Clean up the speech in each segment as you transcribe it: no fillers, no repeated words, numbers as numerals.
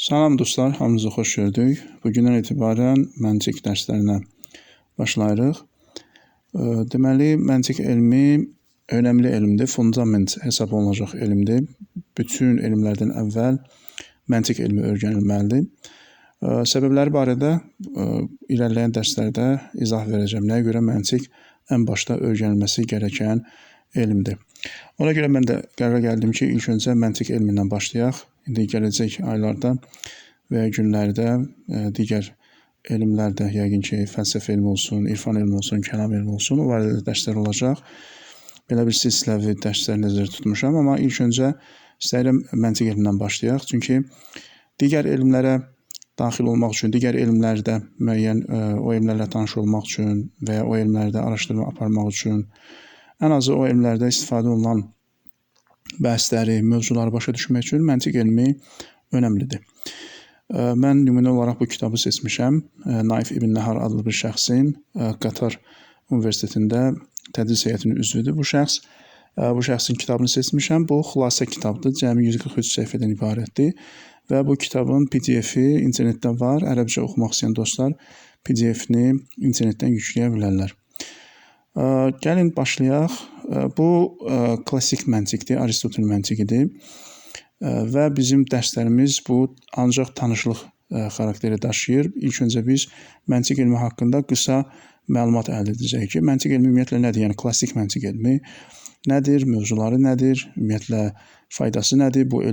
Salam dostlar, hamınızı xoş gördük. Bugündən etibarən məntiq dərslərinə başlayırıq. Deməli, məntiq elmi önəmli elmdir, fundament hesab olunacaq elmdir. Bütün elmlərdən əvvəl məntiq elmi öyrənilməlidir. Səbəbləri barədə irəliləyən dərslərdə izah verəcəm. Nəyə görə məntiq ən başda öyrənilməsi gərəkən elmdir. Ona görə mən də qərara gəldim ki, ilk öncə məntiq elmindən başlayaq. İndi gələcək aylarda və günlərdə digər elmlərdə, yəqin ki, fəlsəfə elmi olsun, irfan elmi olsun, kəlam elmi olsun, o barədə dərslər olacaq. Belə bir silsiləvi dərslər nəzərdə tutmuşam, amma ilk öncə istəyirəm məntiq elmindən başlayaq. Çünki digər elmlərə daxil olmaq üçün, digər elmlərdə müəyyən o elmlərlə tanış olmaq üçün və ya o elmlərdə araşdırma aparmaq üçün, ən azı o elmlərdə istifadə olunan bəhsləri, mövzuları başa düşmək üçün məntiq elmi önəmlidir. Mən nümunə olaraq bu kitabı seçmişəm. Naif İbn Nəhar adlı bir şəxsin Qatar Universitetində tədris heyətinin üzvüdür bu şəxs. Bu şəxsin kitabını seçmişəm. Bu xülasə kitabdır. Cəmi 143 səhifədən ibarətdir. Və bu kitabın PDF-i internetdə var. Ərəbcə oxumaq istəyən dostlar PDF-ni internetdən yükləyə bilərlər. Gəlin başlayaq. Bu klassik məntiqdir, Aristotel məntiqidir və bizim dərslərimiz bu ancaq tanışlıq xarakteri daşıyır. İlk öncə biz məntiq elmi haqqında qısa məlumat əldə edəcəyik ki, məntiq elmi ümumiyyətlə nədir? Yəni klassik məntiq elmi nədir? Mövzuları nədir? Ümumiyyətlə faydası nədir? Bu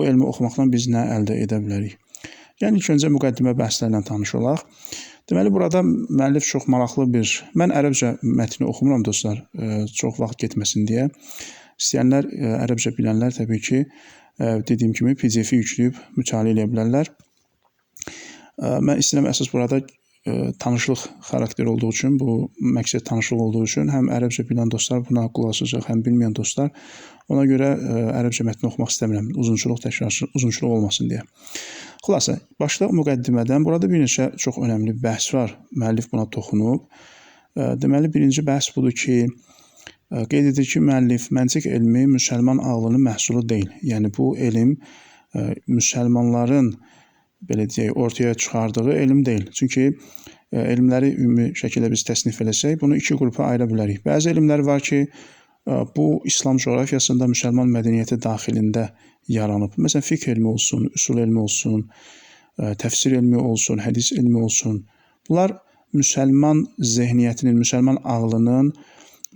elmi oxumaqdan biz nə əldə edə bilərik? Yəni ilk öncə müqəddimə bəhslərlə tanış olaq. Deməli, burada müəllif çox maraqlı mən ərəbcə mətni oxumuram dostlar, çox vaxt getməsin deyə. İstəyənlər, ərəbcə bilənlər təbii ki, dediyim kimi PDF-i yükləyib mütaliə edə bilərlər. Mən istəyirəm əsas burada tanışlıq xarakteri olduğu üçün, bu məqsəd tanışlıq olduğu üçün həm ərəbcə bilən dostlar buna qulaq asacaq, həm bilməyən dostlar. Ona görə ərəbcə mətni oxumaq istəmirəm, uzunçuluq olmasın deyə. Xülasə, başlayaq müqəddimədən. Burada bir neçə çox önəmli bəhs var. Müəllif buna toxunub. Deməli, birinci bəhs budur ki, qeyd edir ki, müəllif məntiq elmi müsəlman ağlının məhsulu deyil. Yəni, bu elm müsəlmanların, belə deyək, ortaya çıxardığı elm deyil. Çünki elmləri ümumi şəkildə biz təsnif eləsək, bunu iki qrupa ayıra bilərik. Bəzi elmlər var ki, bu İslam coğrafiyasında müsəlman mədəniyyəti daxilində yaranıb. Məsələn, fiqh elmi olsun, üsul elmi olsun, təfsir elmi olsun, hədis elmi olsun. Bunlar müsəlman zehniyyətinin, müsəlman ağlının,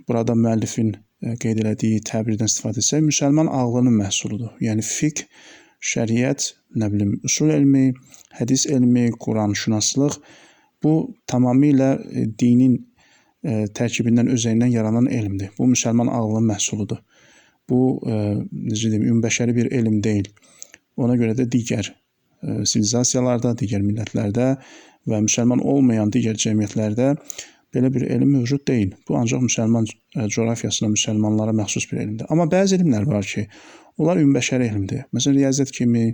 burada müəllifin qeyd elədiyi təbirdən istifadə etsək, müsəlman ağlının məhsuludur. Yəni, fiqh, şəriət, üsul elmi, hədis elmi, Quranşünaslıq, bu tamamilə dinin tərkibindən, özəyindən yaranan elmdir. Bu, müsəlman ağlının məhsuludur. Bu, necə deyim, ümumbəşəri bir elm deyil. Ona görə də digər sivilizasiyalarda, digər millətlərdə və müsəlman olmayan digər cəmiyyətlərdə belə bir elm mövcud deyil. Bu, ancaq müsəlman coğrafiyasına, müsəlmanlara məxsus bir elmdir. Amma bəzi elmlər var ki, onlar ümumbəşəri elmdir. Məsələn, riyaziyyat kimi,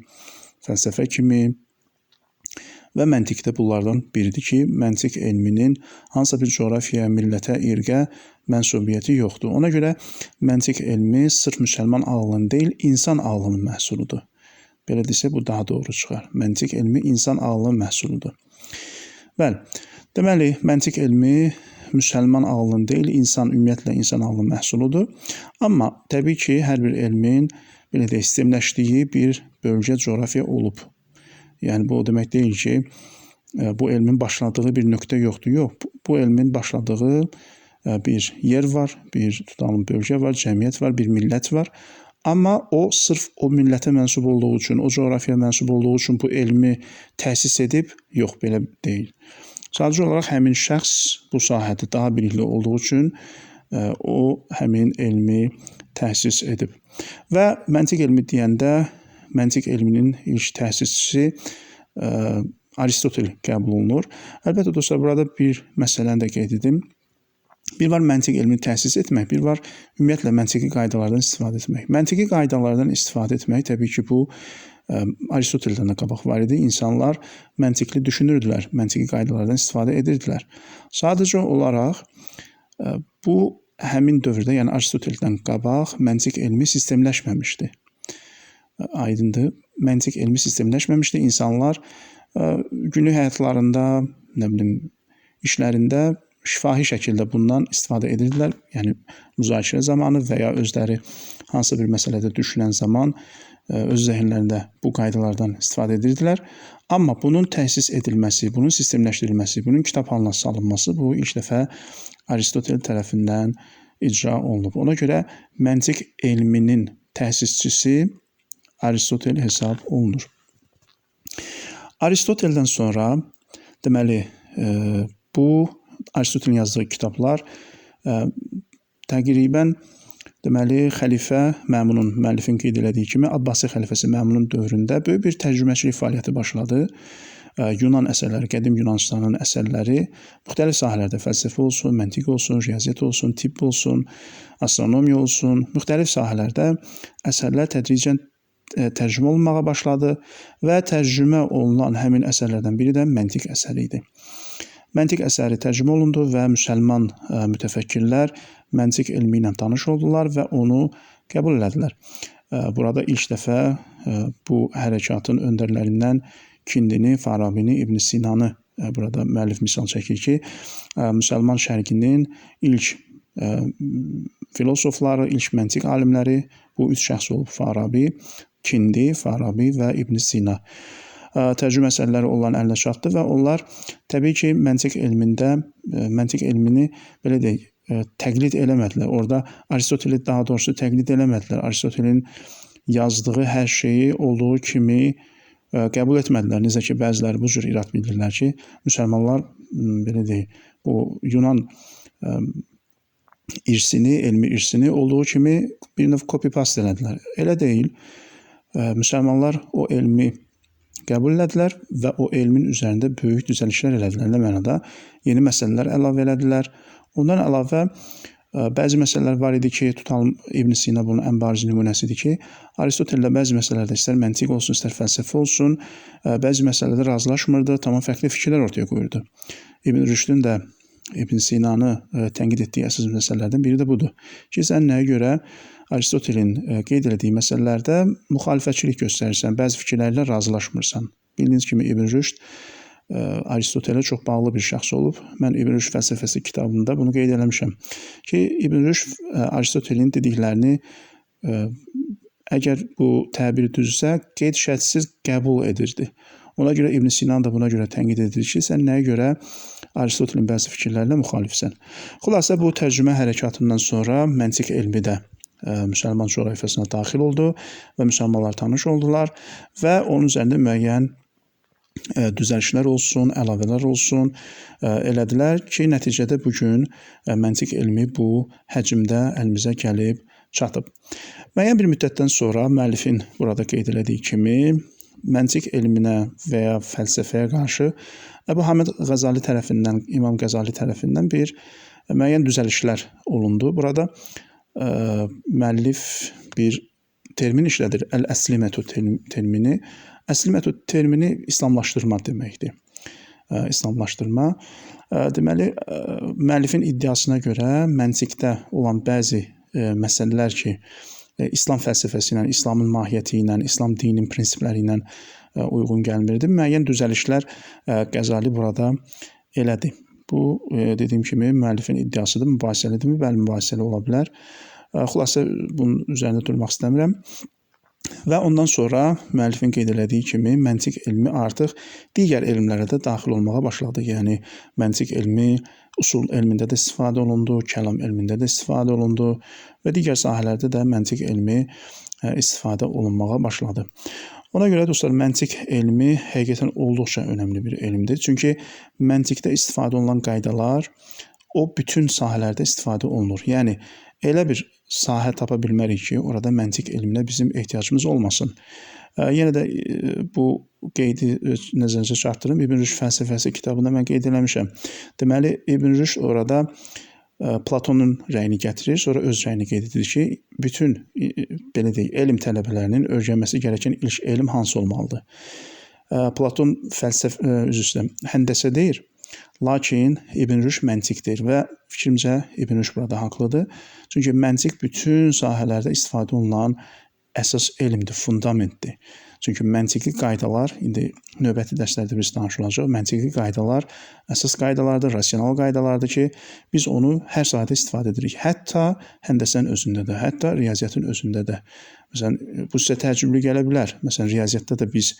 fəlsəfə kimi və məntiqdə bunlardan biridir ki, məntiq elminin hansısa bir coğrafiyaya, millətə, irqə mənsubiyyəti yoxdur. Ona görə məntiq elmi sırf müsəlman ağlının deyil, insan ağlının məhsuludur. Belə desə, bu daha doğru çıxar. Məntiq elmi insan ağlının məhsuludur. Bəli, deməli, məntiq elmi müsəlman ağlının deyil, ümumiyyətlə insan ağlının məhsuludur. Amma təbii ki, hər bir elmin belə deyək, sistemləşdiyi bir bölgə, coğrafiya olub. Yəni, bu o demək deyil ki, bu elmin başladığı bir nöqtə yoxdur. Yox, bu elmin başladığı bir yer var, bir tutalım bölgə var, cəmiyyət var, bir millət var. Amma o, sırf o millətə mənsub olduğu üçün, o coğrafiyaya mənsub olduğu üçün bu elmi təsis edib, yox, belə deyil. Sadəcə olaraq həmin şəxs bu sahədə daha bilikli olduğu üçün o, həmin elmi təsis edib. Və məntiq elmi deyəndə, məntiq elminin ilk təsisçisi Aristotel qəbul olunur. Əlbəttə, dostlar, burada bir məsələni də qeyd edim. Bir var məntiq elmini təsis etmək, bir var ümumiyyətlə məntiqi qaydalardan istifadə etmək. Məntiqi qaydalardan istifadə etmək, təbii ki, bu Aristoteldən də qabaq var idi. İnsanlar məntiqli düşünürdülər, məntiqi qaydalardan istifadə edirdilər. Sadəcə olaraq bu həmin dövrdə, yəni Aristoteldən qabaq məntiq elmi sistemləşməmişdi. aydındır. Məntiq elmi sistemləşməmişdi. İnsanlar günlük həyatlarında, nə bilim, işlərində şifahi şəkildə bundan istifadə edirdilər. Yəni müzakirə zamanı və ya özləri hansısa bir məsələdə düşünən zaman öz zəhnlərində bu qaydalardan istifadə edirdilər. Amma bunun təsis edilməsi, bunun sistemləşdirilməsi, bunun kitab halına salınması bu ilk dəfə Aristotel tərəfindən icra olunub. Ona görə məntiq elminin təsisçisi Aristotel hesab olunur. Aristoteldən sonra deməli bu Aristotelin yazdığı kitablar təqribən deməli xəlifə Məmunun, müəllifin qeyd elədiyi kimi Abbasi xəlifəsi Məmunun dövründə böyük bir tərcüməçilik fəaliyyəti başladı. Yunan əsərləri, qədim Yunanistanın əsərləri müxtəlif sahələrdə fəlsəfə olsun, məntiq olsun, riyaziyyat olsun, tibb olsun, astronomiya olsun, müxtəlif sahələrdə əsərlər tədricən tərcümə olunmağa başladı və tərcümə olunan həmin əsərlərdən biri də məntiq əsəri idi. Məntiq əsəri tərcümə olundu və müsəlman mütəfəkkirlər məntiq elmi ilə tanış oldular və onu qəbul elədilər. Burada ilk dəfə bu hərəkatın öndərlərindən Kindini, Farabini, İbn Sinanı burada müəllif misal çəkir ki, müsəlman şərqinin ilk filosofları, ilk məntiq alimləri bu üç şəxs olub: Farabi, Kindi, Farabi və İbn Sina. Tərcümə əsərləri onların əlinə çatdı və onlar təbii ki, məntiq elmini belə deyək, təqlid eləmədilər. Orada Aristoteli daha doğrusu təqlid eləmədilər. Aristotelin yazdığı hər şeyi olduğu kimi qəbul etmədilər. Necə ki, bəziləri bu cür irad bildirirlər ki, müsəlmanlar belə deyək, bu Yunan irsini, elmi irsini olduğu kimi bir növ copy-paste elədilər. Elə deyil. Müsəlmanlar o elmi qəbul elədilər və o elmin üzərində böyük düzəlişlər elədilər. Nə mənada? Yeni məsələlər əlavə elədilər. Ondan əlavə bəzi məsələlər var idi ki, tutalım İbn Sina bunun ən bariz nümunəsidir ki, Aristotellə bəzi məsələlərdə istər məntiq olsun, istər fəlsəfə olsun, bəzi məsələlərdə razılaşmırdı, tamam fərqli fikirlər ortaya qoyurdu. İbn Rüşdün də İbn Sinanı tənqid etdiyi əsas məsələlərdən biri də budur ki, sən nəyə görə Aristotelin qeyd elədiyi məsələlərdə müxalifətçilik göstərirsən, bəzi fikirlərlə razılaşmırsan. Bildiyiniz kimi İbn Rüşd Aristotelə çox bağlı bir şəxs olub. Mən İbn Rüşd fəlsəfəsi kitabında bunu qeyd eləmişəm ki, İbn Rüşd Aristotelin dediklərini əgər bu təbir düzsə, qeyd şərtsiz qəbul edirdi. Ona görə İbn Sinan da buna görə tənqid edir ki, sən nəyə görə Aristotelin bəzi fikirlərlə müxalifsən. Xülasə bu tərcümə hərəkatından sonra məntiq elmi də müsəlman coğrafiyasına daxil oldu və müsəlmanlar tanış oldular və onun üzərində müəyyən düzəlişlər olsun, əlavələr olsun elədilər ki, nəticədə bugün məntiq elmi bu həcmdə əlimizə gəlib çatıb. Müəyyən bir müddətdən sonra müəllifin burada qeyd elədiyi kimi məntiq elminə və ya fəlsəfəyə qarşı Əbu Hamid Qəzali tərəfindən, İmam Qəzali tərəfindən bir müəyyən düzəlişlər olundu. Burada müəllif bir termin işlədir, əl-əsli metod termini. Əsli metod termini İslamlaşdırma deməkdir. İslamlaşdırma. Deməli, müəllifin iddiasına görə məntiqdə olan bəzi məsələlər ki, İslam fəlsəfəsi ilə, İslamın mahiyyəti ilə, İslam dininin prinsipləri ilə uyğun gəlmirdi. Müəyyən düzəlişlər Qəzali burada elədi. Bu, dediyim kimi, müəllifin iddiasıdır, mübahisəlidirmi? Bəli, mübahisəli ola bilər. Xülasə, bunun üzərində durmaq istəmirəm. Və ondan sonra müəllifin qeyd elədiyi kimi məntiq elmi artıq digər elmlərə də daxil olmağa başladı. Yəni, məntiq elmi usul elmində də istifadə olundu, kəlam elmində də istifadə olundu və digər sahələrdə də məntiq elmi istifadə olunmağa başladı. Ona görə dostlar, məntiq elmi həqiqətən olduqca önəmli bir elmdir. Çünki məntiqdə istifadə olunan qaydalar o bütün sahələrdə istifadə olunur. Yəni, elə bir sahə tapa bilmərik ki, orada məntiq elminə bizim ehtiyacımız olmasın. Yenə də bu qeydi nəzərinizə çatdırım. İbn Rüşd fəlsəfəsi kitabında mən qeyd eləmişəm. Deməli, İbn Rüşd orada Platonun rəyini gətirir, sonra öz rəyini qeyd edir ki, bütün belə deyək, elm tələbələrinin öyrənməsi gərəkən ilk elm hansı olmalıdır? Platon həndəsə deyir, lakin İbn Rüşd məntiqdir və fikrimcə İbn Rüşd burada haqlıdır. Çünki məntiq bütün sahələrdə istifadə olunan əsas elmdir, fundamentdir. Çünki məntiqi qaydalar, indi növbəti dərslərdə biz tanış olacağıq. Məntiqi qaydalar əsas qaydalardır, rasional qaydalardır ki, biz onu hər sahədə istifadə edirik. Hətta həndəsənin özündə də, hətta riyaziyyatın özündə də. Məsələn, bu sizə təəccüblü gələ bilər. Məsələn, riyaziyyatda da biz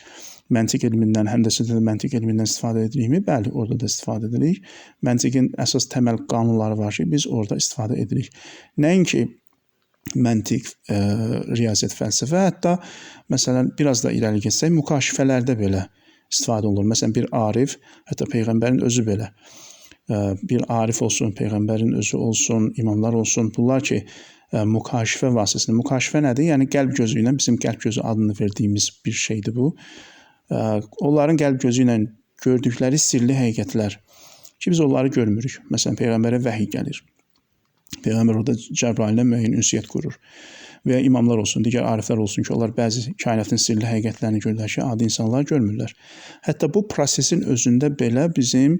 məntiq elmindən, həndəsədə də məntiq elmindən istifadə edirikmi? Bəli, orada da istifadə edirik. Məntiqin əsas təməl qanunları var ki, biz orada istifadə edirik. Nəinki məntiq, riyaziyyat, fəlsəfə, hətta məsələn biraz da irəli getsək, mükaşifələrdə belə istifadə olunur. Məsələn, bir arif, hətta peyğəmbərin özü belə. Bir arif olsun, peyğəmbərin özü olsun, imamlar olsun. Bunlar ki, mükaşifə vasitəsilə. Mükaşifə nədir? Yəni qəlb gözü ilə, bizim qəlb gözü adını verdiyimiz bir şeydir bu. Onların qəlb gözü ilə gördükləri sirli həqiqətlər ki, biz onları görmürük. Məsələn, peyğəmbərə vəhiy gəlir. Peyğəmbər orada Cəbrailə müəyyən ünsiyyət qurur. Və ya imamlar olsun, digər ariflər olsun ki, onlar bəzi kainatın sirli həqiqətlərini görürlər ki, adi insanlar görmürlər. Hətta bu prosesin özündə belə bizim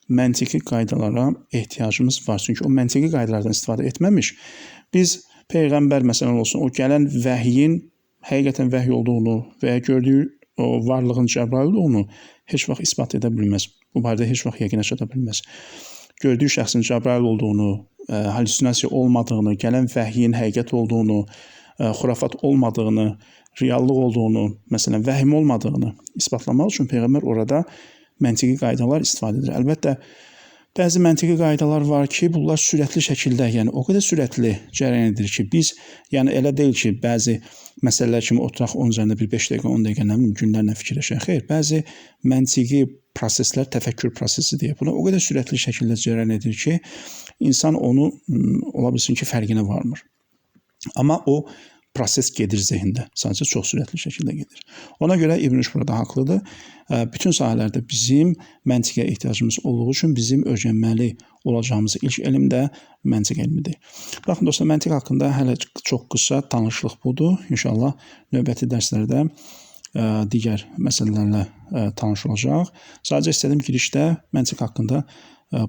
məntiqi qaydalara ehtiyacımız var. Çünki o məntiqi qaydalardan istifadə etməmiş, biz peyğəmbər məsələn olsun, o gələn vəhyin həqiqətən vəhy olduğunu və ya gördüyü o varlığın Cəbrail olduğunu heç vaxt isbat edə bilməz. Bu barədə heç vaxt yəqinə çata bilməz. Gördüyü şəxsin Cəbrail olduğunu, halüsinasiya olmadığını, gələn vəhyin həqiqət olduğunu, xurafat olmadığını, reallıq olduğunu, məsələn, vəhim olmadığını isbatlamaq üçün peyğəmbər orada məntiqi qaydalar istifadə edir. Əlbəttə, bəzi məntiqi qaydalar var ki, bunlar sürətli şəkildə, yəni o qədər sürətli cərəyan edir ki, biz, yəni elə deyil ki, bəzi məsələlər kimi oturaq onun üzərində bir 5 dəqiqə, 10 dəqiqə, nə bilim, günlərlə fikirləşək. Xeyr, bəzi məntiqi proseslər təfəkkür prosesi deyə. Buna o qədər sürətli şəkildə cərəyan edir ki, insan onu ola bilsin ki, fərqinə varmır. Amma o proses gedir zehində. Sadəcə çox sürətli şəkildə gedir. Ona görə İbn Rüşd burada haqlıdır. Bütün sahələrdə bizim məntiqə ehtiyacımız olduğu üçün bizim öyrənməli olacağımız ilk elm də məntiq elmidir. Baxın dostlar, məntiq haqqında hələ çox qısa tanışlıq budur. İnşallah növbəti dərslərdə digər məsələlərlə tanış olacaq. Sadəcə istədim girişdə məntiq haqqında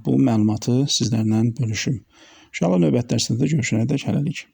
bu məlumatı sizlərlə bölüşüm. İnşallah növbəti dərslərdə görüşənədək hələlik.